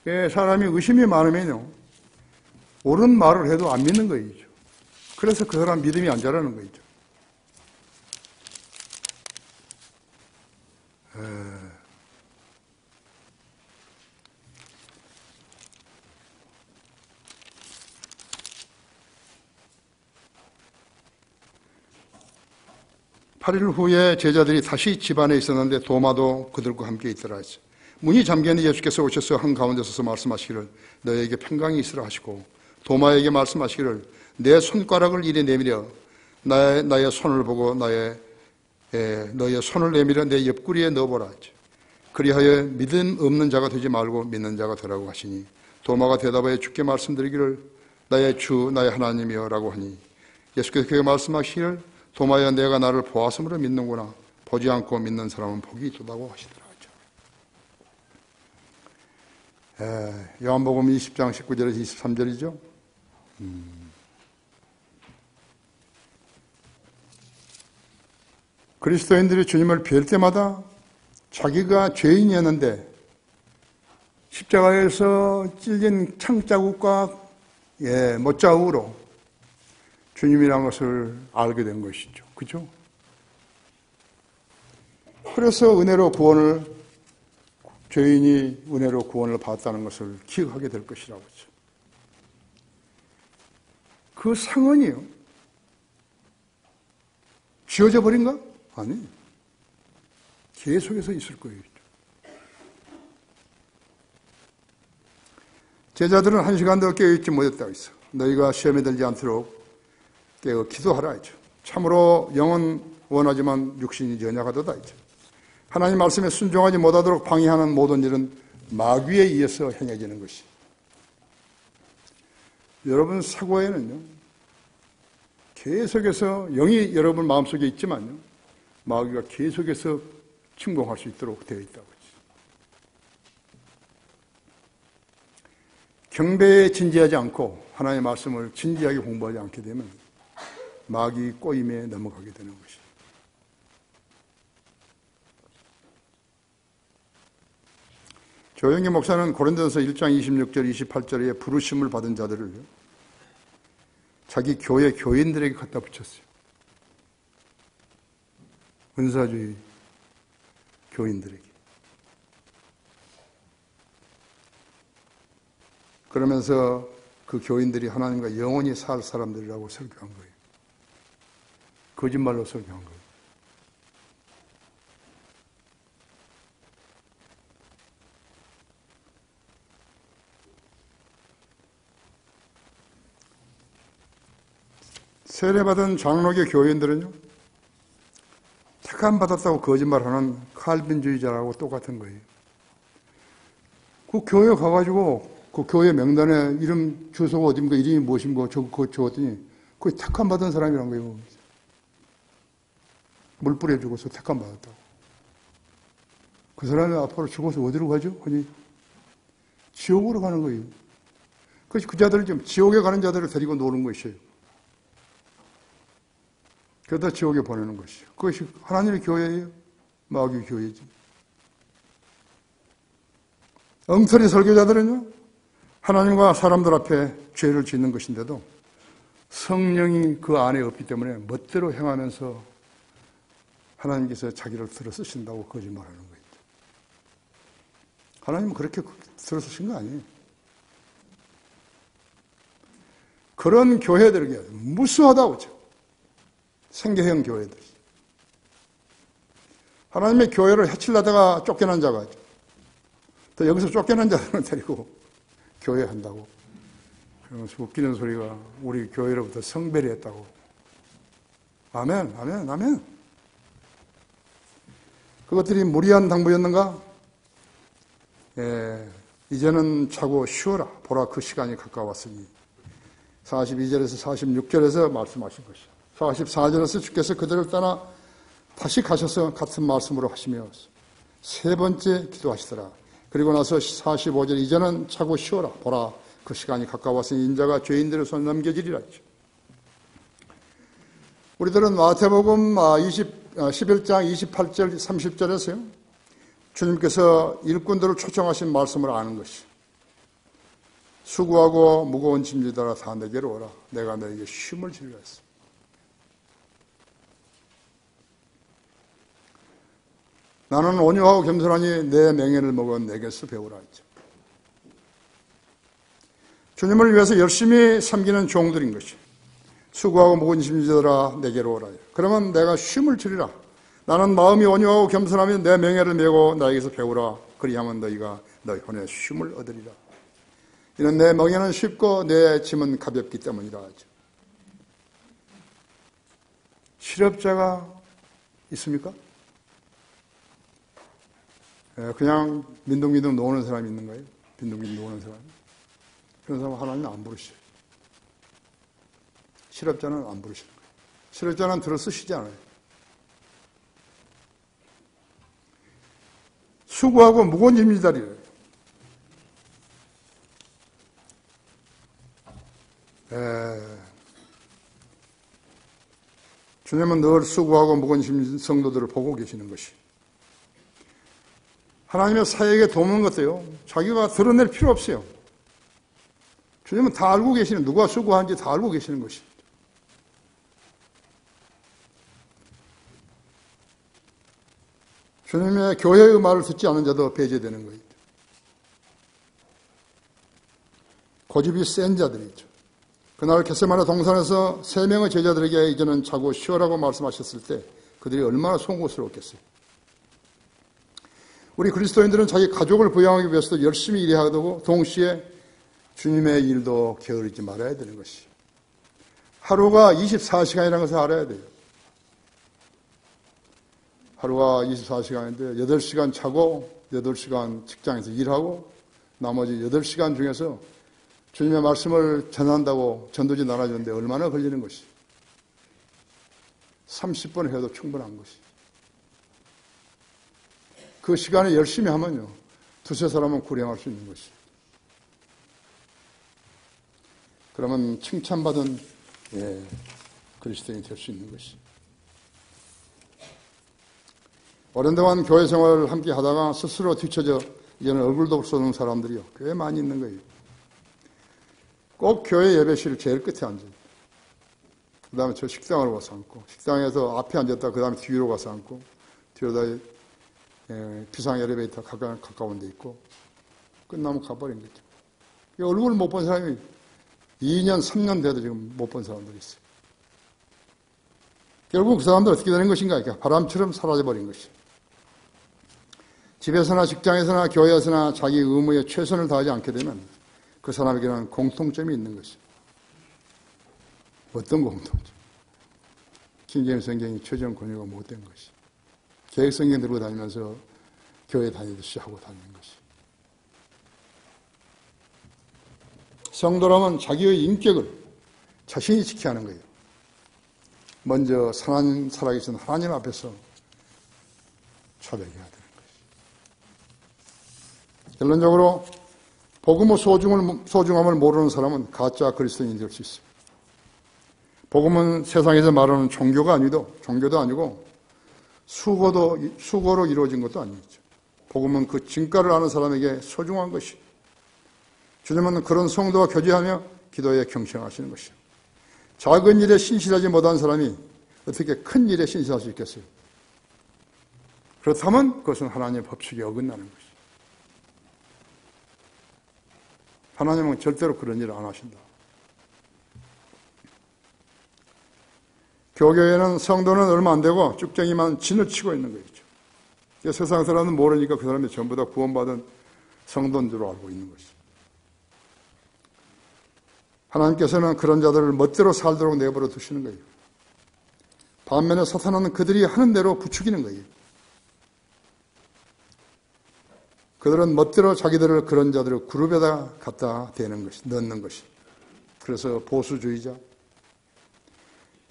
사람이 의심이 많으면요, 옳은 말을 해도 안 믿는 거이죠. 그래서 그 사람 믿음이 안 자라는 거이죠. 8일 후에 제자들이 다시 집안에 있었는데 도마도 그들과 함께 있더라 했어요. 문이 잠겼는데 예수께서 오셔서 한가운데 서서 말씀하시기를 너에게 평강이 있으라 하시고 도마에게 말씀하시기를 내 손가락을 이리 내밀어 나의 손을 보고 너의 손을 내밀어 내 옆구리에 넣어보라 하죠. 그리하여 믿음 없는 자가 되지 말고 믿는 자가 되라고 하시니 도마가 대답하여 주께 말씀드리기를 나의 주 나의 하나님이여 라고 하니 예수께서 그에게 말씀하시기를 도마야 내가 나를 보았으므로 믿는구나. 보지 않고 믿는 사람은 복이 있다고 하시더라. 요한복음 20장 19절에서 23절이죠. 그리스도인들이 주님을 뵐 때마다 자기가 죄인이었는데 십자가에서 찔린 창자국과 못자국으로 주님이라는 것을 알게 된 것이죠. 그죠? 그래서 죄인이 은혜로 구원을 받았다는 것을 기억하게 될 것이라고 하죠. 그 상흔이요. 지워져 버린가? 아니. 계속해서 있을 거예요. 제자들은 한 시간도 깨어있지 못했다고 했어. 너희가 시험에 들지 않도록 깨어 기도하라 했죠. 참으로 영은 원하지만 육신이 연약하도다 했죠. 하나님 말씀에 순종하지 못하도록 방해하는 모든 일은 마귀에 의해서 행해지는 것이. 여러분 사고에는요, 계속해서 영이 여러분 마음속에 있지만요, 마귀가 계속해서 침공할 수 있도록 되어 있다고 했죠. 경배에 진지하지 않고 하나님의 말씀을 진지하게 공부하지 않게 되면 마귀 꼬임에 넘어가게 되는 것이죠. 조영기 목사는 고린도전서 1장 26절 28절에 부르심을 받은 자들을 자기 교회 교인들에게 갖다 붙였어요. 은사주의 교인들에게. 그러면서 그 교인들이 하나님과 영원히 살 사람들이라고 설교한 거예요. 거짓말로 설교한 거예요. 세례받은 장로교 교인들은요, 택함 받았다고 거짓말하는 칼빈주의자라고 똑같은 거예요. 그 교회 가가지고 그 교회 명단에 이름 주소가 어딘가 이름이 무엇인가 적었더니 그게 택함 받은 사람이란 거예요. 물 뿌려주고서 택함 받았다고. 그 사람이 앞으로 죽어서 어디로 가죠? 아니, 지옥으로 가는 거예요. 그래서 그 자들을 지금 지옥에 가는 자들을 데리고 노는 것이에요. 그러다 지옥에 보내는 것이죠. 그것이 하나님의 교회예요? 마귀 교회지. 엉터리 설교자들은요, 하나님과 사람들 앞에 죄를 짓는 것인데도 성령이 그 안에 없기 때문에 멋대로 행하면서 하나님께서 자기를 들어 쓰신다고 거짓말하는 거예요. 하나님은 그렇게 들어 쓰신 거 아니에요. 그런 교회들에게 무수하다고 하죠. 생계형 교회들. 하나님의 교회를 해치려다가 쫓겨난 자가 있죠. 또 여기서 쫓겨난 자들은 데리고 교회 한다고. 그러면서 웃기는 소리가 우리 교회로부터 성배리 했다고. 아멘, 아멘, 아멘. 그것들이 무리한 당부였는가? 이제는 자고 쉬어라. 보라, 그 시간이 가까웠으니. 42절에서 46절에서 말씀하신 것이죠. 44절에서 주께서 그들을 떠나 다시 가셔서 같은 말씀으로 하시며 세 번째 기도하시더라. 그리고 나서 45절, 이제는 자고 쉬어라. 보라, 그 시간이 가까웠으니 인자가 죄인들의 손에 넘겨지리라 했죠. 우리들은 마태복음 11장 28절 30절에서요, 주님께서 일꾼들을 초청하신 말씀을 아는 것이, 수고하고 무거운 짐지더라 다 내게로 오라. 내가 너에게 쉼을 주리라 했어. 나는 온유하고 겸손하니 내 맹해를 먹어 내게서 배우라 했죠. 주님을 위해서 열심히 섬기는 종들인 것이, 수고하고 무거운 짐지더라 내게로 오라. 그러면 내가 쉼을 주리라. 나는 마음이 온유하고 겸손하면 내 맹해를 메고 나에게서 배우라. 그리하면 너희가 너희 혼에 쉼을 얻으리라. 이는 내 멍에는 쉽고 내 짐은 가볍기 때문이라 하죠. 실업자가 있습니까? 그냥 민둥민둥 노는 사람이 있는 거예요? 빈둥빈둥 노는 사람. 그런 사람 하나님은 안 부르셔요. 실업자는 안 부르시는 거예요. 실업자는 들어 쓰시지 않아요. 수고하고 무거운 짐을 지다리래요. 주님은 늘 수고하고 무관심 성도들을 보고 계시는 것이. 하나님의 사역에 도움은 것도요, 자기가 드러낼 필요 없어요. 주님은 다 알고 계시는, 누가 수고하는지 다 알고 계시는 것입니다. 주님의 교회의 말을 듣지 않은 자도 배제되는 거예요. 고집이 센 자들이 있죠. 그날 겟세마네 동산에서 3명의 제자들에게 이제는 자고 쉬어라고 말씀하셨을 때 그들이 얼마나 송구스러웠겠어요. 우리 그리스도인들은 자기 가족을 부양하기 위해서도 열심히 일해야 하고 동시에 주님의 일도 게으르지 말아야 되는 것이. 하루가 24시간이라는 것을 알아야 돼요. 하루가 24시간인데 8시간 자고 8시간 직장에서 일하고 나머지 8시간 중에서 주님의 말씀을 전한다고 전도지 나눠주는데 얼마나 걸리는 것이. 30분 해도 충분한 것이. 그 시간에 열심히 하면요, 두세 사람은 구령할 수 있는 것이. 그러면 칭찬받은 그리스도인이 될 수 있는 것이. 오랜 동안 교회 생활을 함께 하다가 스스로 뒤처져 이제는 얼굴도 쏟는 사람들이요, 꽤 많이 있는 거예요. 꼭 교회 예배실 제일 끝에 앉아요. 그 다음에 저 식당으로 가서 앉고, 식당에서 앞에 앉았다 그 다음에 뒤로 가서 앉고, 뒤로다 비상 엘리베이터 가까운 데 있고, 끝나면 가버린 거죠. 얼굴을 못 본 사람이 2년, 3년 돼도 지금 못 본 사람들이 있어요. 결국 그 사람들 어떻게 되는 것인가? 이렇게 바람처럼 사라져버린 것이에요. 집에서나 직장에서나 교회에서나 자기 의무에 최선을 다하지 않게 되면 그 사람에게는 공통점이 있는 것이죠. 어떤 공통점? 킹제임스 성경이 최종 권유가 못된 것이. 계획성경 들고 다니면서 교회 다니듯이 하고 다니는 것이. 성도라면 자기의 인격을 자신이 지켜야 하는 거예요. 먼저 살아계신 하나님 앞에서 차별해야 되는 것이. 결론적으로 복음의 소중함을 모르는 사람은 가짜 그리스도인이 될 수 있습니다. 복음은 세상에서 말하는 종교도 아니고 수고로 이루어진 것도 아니죠. 복음은 그 진가를 아는 사람에게 소중한 것이. 주님은 그런 성도와 교제하며 기도에 경청하시는 것이요. 작은 일에 신실하지 못한 사람이 어떻게 큰 일에 신실할 수 있겠어요? 그렇다면 그것은 하나님의 법칙에 어긋나는 것이죠. 하나님은 절대로 그런 일을 안 하신다. 교교에는 성도는 얼마 안 되고 쭉쟁이만 진을 치고 있는 거죠. 세상 사람은 모르니까 그 사람이 전부 다 구원받은 성도인 줄 알고 있는 것이죠. 하나님께서는 그런 자들을 멋대로 살도록 내버려 두시는 거예요. 반면에 사탄은 그들이 하는 대로 부추기는 거예요. 그들은 멋대로 자기들을 그런 자들을 그룹에다 갖다 대는 것이, 넣는 것이. 그래서 보수주의자,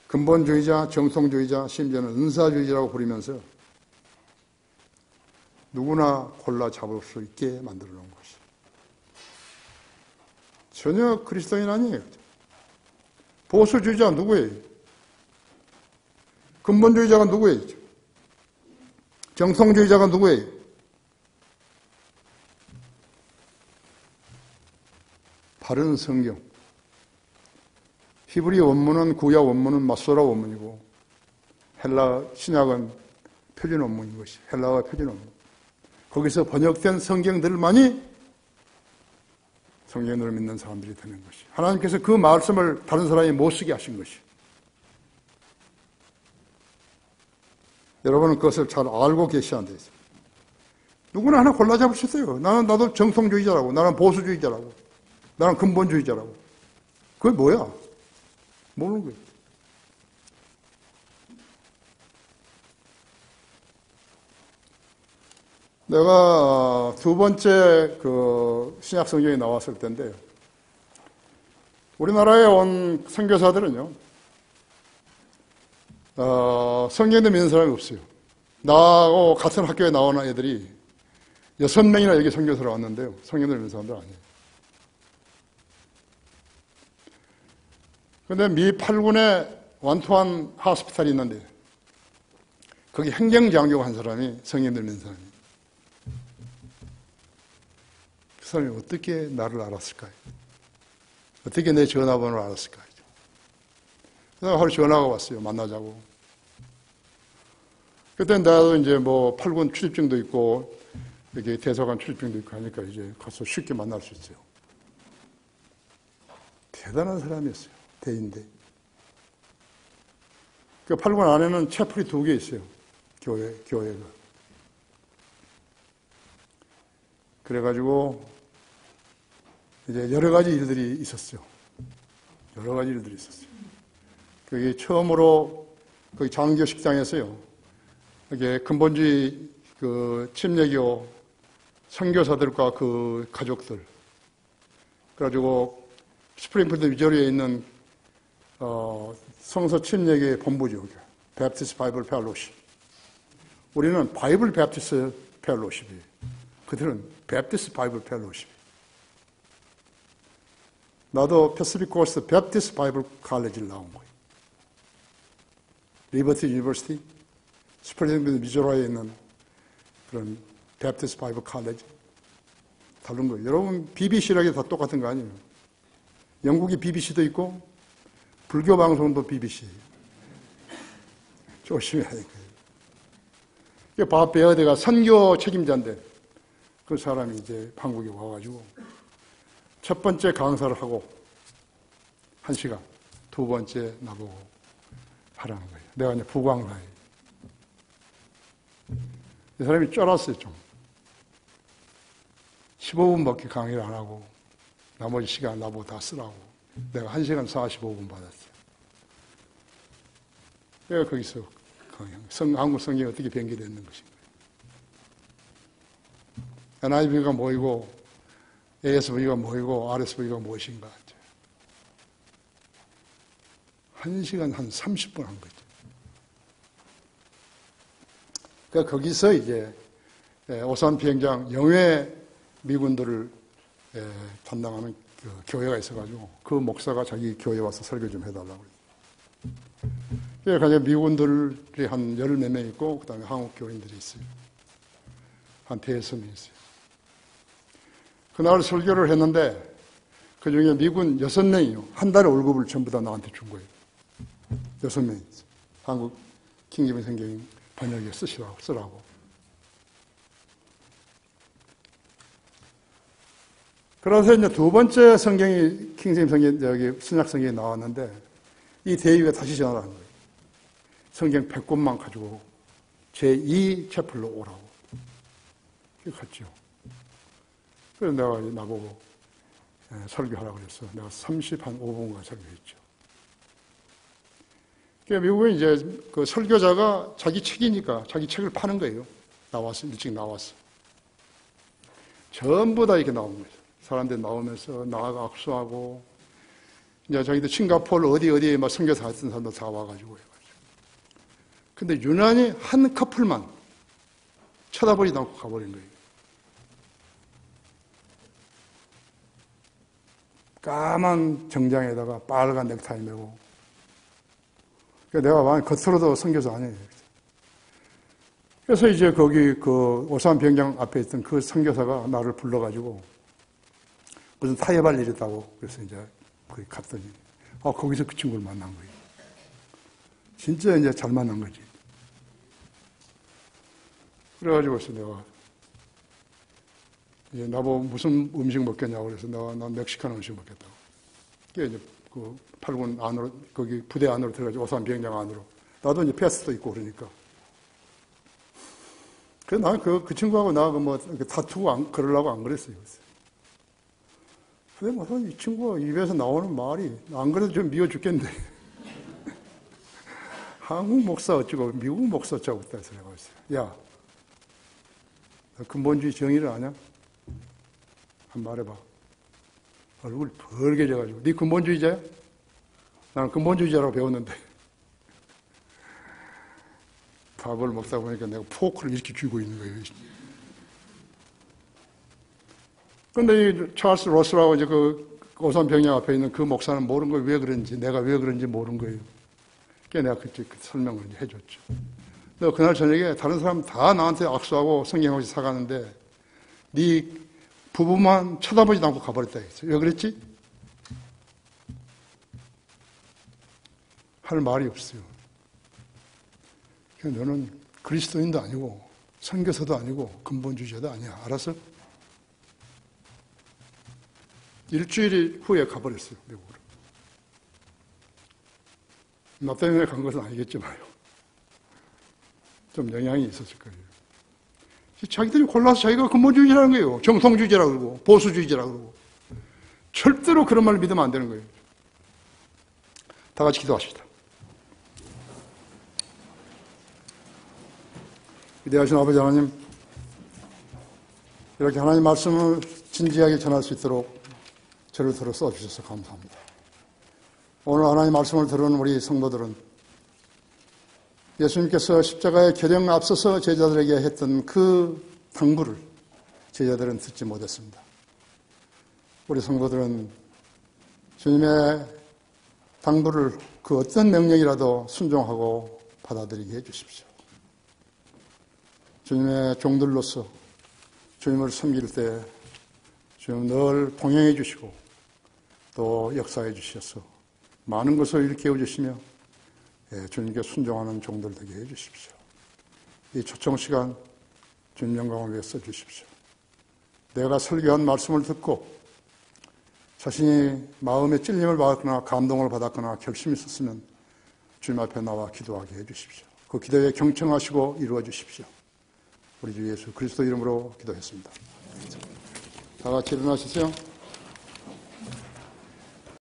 근본주의자, 정통주의자, 심지어는 은사주의자라고 부르면서 누구나 골라 잡을 수 있게 만들어 놓은 것이. 전혀 그리스도인 아니에요. 보수주의자가 누구예요? 근본주의자가 누구예요? 정통주의자가 누구예요? 바른 성경. 히브리 원문은 구약 원문은 마소라 원문이고 헬라 신약은 표준 원문인 것이. 헬라어 표준 원문. 거기서 번역된 성경들만이 성경을 믿는 사람들이 되는 것이. 하나님께서 그 말씀을 다른 사람이 못 쓰게 하신 것이. 여러분은 그것을 잘 알고 계셔야 돼요. 누구나 하나 골라 잡을 수 있어요. 나도 정통주의자라고, 나는 보수주의자라고, 나는 근본주의자라고. 그게 뭐야? 모르는 거예요. 내가 두 번째 그 신약 성경이 나왔을 때인데요. 우리나라에 온 선교사들은요, 성경도 믿는 사람이 없어요. 나하고 같은 학교에 나오는 애들이 6명이나 여기 선교사로 왔는데요. 성경도 믿는 사람들 아니에요. 근데 미 8군에 완투한 하스피탈이 있는데 거기 행정장교 한 사람이 성인들 있는 사람이 그 사람이 어떻게 나를 알았을까요? 어떻게 내 전화번호를 알았을까요? 그래서 하루 전화가 왔어요. 만나자고. 그때 나도 이제 뭐 8군 출입증도 있고 여기 대사관 출입증도 있고 하니까 이제 가서 쉽게 만날 수 있어요. 대단한 사람이었어요. 대인대. 그 8군 안에는 채플이 2개 있어요. 교회가. 그래가지고 이제 여러 가지 일들이 있었어요. 여러 가지 일들이 있었어요. 거기 처음으로 거기 장교 식당에서요. 이게 근본주의 그 침례교 선교사들과 그 가족들. 그래가지고 스프링필드 미저리에 있는 성서 침례교의 본부죠. 베프티스트 바이블 펠로십. 우리는 바이블 베프티스트 펠로십이에요. 그들은 베프티스트 바이블 펠로십. 나도 패시픽 코스트 베프티스트 바이블 칼리지를 나온 거예요. 리버티 유니버시티, 스프링필드 미조라에 있는 그런 베프티스트 바이블 칼리지. 다른 거예요. 여러분 BBC라기 다 똑같은 거 아니에요. 영국이 BBC도 있고 불교 방송도 BBC. 조심해야 되니까요. 밥 베어드가 선교 책임자인데 그 사람이 이제 한국에 와가지고 첫 번째 강사를 하고 1시간, 두 번째 나보고 하라는 거예요. 내가 이제 부강사예요. 이 사람이 쫄았어요, 좀. 15분밖에 강의를 안 하고 나머지 시간 나보고 다 쓰라고. 내가 1시간 45분 받았어요. 내가 거기서 한국 성경이 어떻게 변개됐는 것인가. NIV가 뭐이고 ASV가 뭐이고 RSV가 무엇인가. 1시간 한 30분 한 거죠. 그러니까 거기서 이제 오산 비행장 영외 미군들을 담당하는 그 교회가 있어가지고 그 목사가 자기 교회에 와서 설교 좀 해달라고 그래요. 그래서 미군들이 한 10몇 명 있고 그 다음에 한국 교인들이 있어요. 한 대여섯 명 있어요. 그날 설교를 했는데 그 중에 미군 6명이요. 한 달에 월급을 전부 다 나한테 준 거예요. 6명이 있어요. 한국 킹제임스 성경 번역에 쓰라고. 그래서 이제 두 번째 성경이 킹제임스 성경 여기 신약 성경에 나왔는데 이 대위가 다시 전화를 하는 거예요. 성경 100권만 가지고 제2 채플로 오라고. 그렇게 갔죠. 그래서 내가 나보고 설교하라고 그랬어. 내가 35분간 설교했죠. 그러니까 미국은 이제 그 설교자가 자기 책이니까 자기 책을 파는 거예요. 나와서, 일찍 나와서. 전부 다 이렇게 나온 거예요. 사람들 나오면서 나가 악수하고, 이제 자기들 싱가포르 어디에 막 선교사 같은 사람도 다 와가지고 해가지고. 근데 유난히 한 커플만 쳐다보지도 않고 가버린 거예요. 까만 정장에다가 빨간 넥타이 메고. 내가 겉으로도 선교사 아니에요. 그래서 이제 거기 그 오산 비행장 앞에 있던 그 선교사가 나를 불러가지고 무슨 타협할 일이 있다고 그래서 이제 거기 갔더니 거기서 그 친구를 만난 거예요. 진짜 이제 잘 만난 거지. 그래가지고 내가 이제 나보고 무슨 음식 먹겠냐고 그래서 난 멕시칸 음식 먹겠다고. 그게 이제 그 8군 안으로, 거기 부대 안으로 들어가지고 오산 비행장 안으로. 나도 이제 패스도 있고 그러니까. 그래서 난 그 친구하고 나하고 뭐 다투고 그러려고 안 그랬어요. 근데 무슨 이 친구가 입에서 나오는 말이 안 그래도 좀 미워 죽겠는데. 한국 목사 어쩌고 미국 목사 어쩌고 있다 해서 내가 그랬어요. 야, 너 근본주의 정의를 아냐? 한번 말해봐. 얼굴 벌게져가지고. 네 근본주의자야? 나는 근본주의자라고 배웠는데. 밥을 먹다 보니까 내가 포크를 이렇게 쥐고 있는 거예요. 근데 이 찰스 로스라고 이제 그 오산 병영 앞에 있는 그 목사는 모르는 거예요. 왜 그런지. 내가 왜 그런지 모르는 거예요. 내가 그때 그 설명을 해줬죠. 그날 저녁에 다른 사람 다 나한테 악수하고 성경 없이 사가는데 네 부부만 쳐다보지도 않고 가버렸다 했어요. 왜 그랬지? 할 말이 없어요. 너는 그리스도인도 아니고 선교사도 아니고 근본주의자도 아니야. 알았어? 일주일 후에 가버렸어요. 미국으로. 나 때문에 간 것은 아니겠지만요. 좀 영향이 있었을 거예요. 자기들이 골라서 자기가 근본주의자라는 거예요. 정통주의자라고 그러고 보수주의자라고 그러고. 절대로 그런 말을 믿으면 안 되는 거예요. 다 같이 기도하십시다. 위대하신 아버지 하나님, 이렇게 하나님 말씀을 진지하게 전할 수 있도록 저를 들어 써주셔서 감사합니다. 오늘 하나님 말씀을 들은 우리 성도들은 예수님께서 십자가의 계령 앞서서 제자들에게 했던 그 당부를 제자들은 듣지 못했습니다. 우리 성도들은 주님의 당부를 그 어떤 명령이라도 순종하고 받아들이게 해주십시오. 주님의 종들로서 주님을 섬길 때 주님 늘 봉행해 주시고 또 역사해 주셔서 많은 것을 일깨워 주시며 주님께 순종하는 종들 되게 해 주십시오. 이 초청 시간 주님 영광을 위해 써 주십시오. 내가 설교한 말씀을 듣고 자신이 마음에 찔림을 받았거나 감동을 받았거나 결심이 있었으면 주님 앞에 나와 기도하게 해 주십시오. 그 기도에 경청하시고 이루어 주십시오. 우리 주 예수 그리스도 이름으로 기도했습니다. 다 같이 일어나시죠.